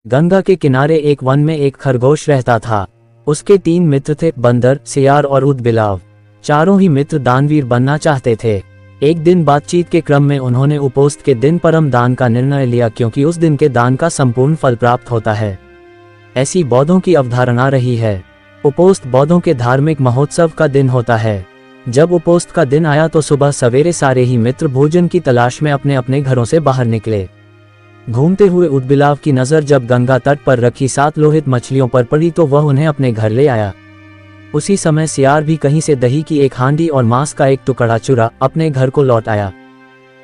गंगा के किनारे एक वन में एक खरगोश रहता था। उसके 3 मित्र थे, बंदर, सियार और ऊदबिलाव। चारों ही मित्र दानवीर बनना चाहते थे। एक दिन बातचीत के क्रम में उन्होंने उपोस्त के दिन परम दान का निर्णय लिया, क्योंकि उस दिन के दान का संपूर्ण फल प्राप्त होता है। ऐसी बौद्धों की अवधारणा रही है। उपोस्त बौद्धों के धार्मिक महोत्सव का दिन होता है। जब उपोस्त का दिन आया तो सुबह सवेरे सारे ही मित्र भोजन की तलाश में अपने अपने घरों से बाहर निकले। घूमते हुए ऊदबिलाव की नज़र जब गंगा तट पर रखी 7 लोहित मछलियों पर पड़ी तो वह उन्हें अपने घर ले आया। उसी समय सियार भी कहीं से दही की एक हांडी और मांस का एक टुकड़ा चुरा अपने घर को लौट आया।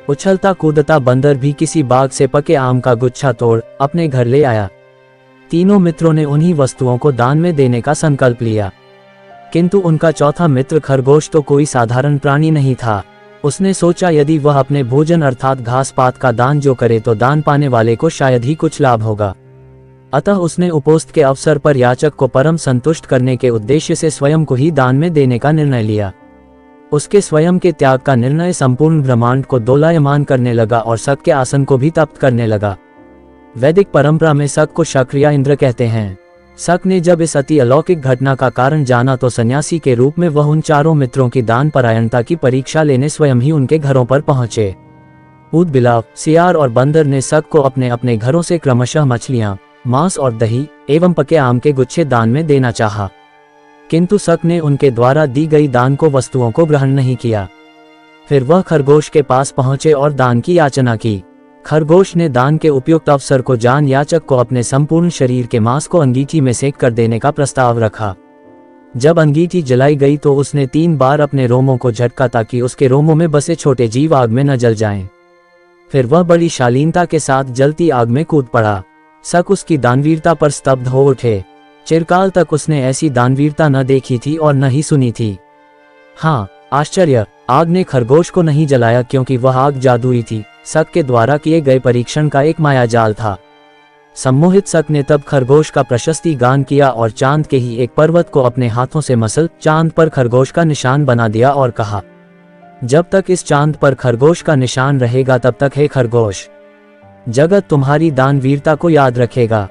उछलता कूदता बंदर भी किसी बाग से पके आम का गुच्छा तोड़ अपने घर ले आया। तीनों मित्रों ने उन्हीं वस्तुओं को दान में देने का संकल्प लिया, किंतु उनका चौथा मित्र खरगोश तो कोई साधारण प्राणी नहीं था। उसने सोचा यदि वह अपने भोजन अर्थात घास पात का दान जो करे तो दान पाने वाले को शायद ही कुछ लाभ होगा। अतः उसने उपोस्त के अवसर पर याचक को परम संतुष्ट करने के उद्देश्य से स्वयं को ही दान में देने का निर्णय लिया। उसके स्वयं के त्याग का निर्णय संपूर्ण ब्रह्मांड को दोलायमान करने लगा और शक के आसन को भी तप्त करने लगा। वैदिक परंपरा में शक को शक्र या इंद्र कहते हैं। शक ने जब इस अति अलौकिक घटना का कारण जाना तो सन्यासी के रूप में वह उन चारों मित्रों की दान परायणता की परीक्षा लेने स्वयं ही उनके घरों पर पहुंचे। ऊदबिलाव, सियार और बंदर ने शक को अपने अपने घरों से क्रमशः मछलियां, मांस और दही एवं पके आम के गुच्छे दान में देना चाहा, किंतु शक ने उनके द्वारा दी गई दान को वस्तुओं को ग्रहण नहीं किया। फिर वह खरगोश के पास पहुंचे और दान की याचना की। खरगोश ने दान के उपयुक्त अवसर को जान याचक को अपने संपूर्ण शरीर के मांस को अंगीठी में सेक कर देने का प्रस्ताव रखा। जब अंगीठी जलाई गई तो उसने 3 बार अपने रोमों को झटका ताकि उसके रोमों में बसे छोटे जीव आग में न जल जाएं। फिर वह बड़ी शालीनता के साथ जलती आग में कूद पड़ा। शक उसकी दानवीरता पर स्तब्ध हो उठे। चिरकाल तक उसने ऐसी दानवीरता न देखी थी और न ही सुनी थी। हाँ, आश्चर्य, आग ने खरगोश को नहीं जलाया क्योंकि वह आग जादुई थी। शक के द्वारा किए गए परीक्षण का एक मायाजाल था। सम्मोहित शक ने तब खरगोश का प्रशस्ति गान किया और चांद के ही एक पर्वत को अपने हाथों से मसल चांद पर खरगोश का निशान बना दिया और कहा, जब तक इस चांद पर खरगोश का निशान रहेगा तब तक हे खरगोश, जगत तुम्हारी दानवीरता को याद रखेगा।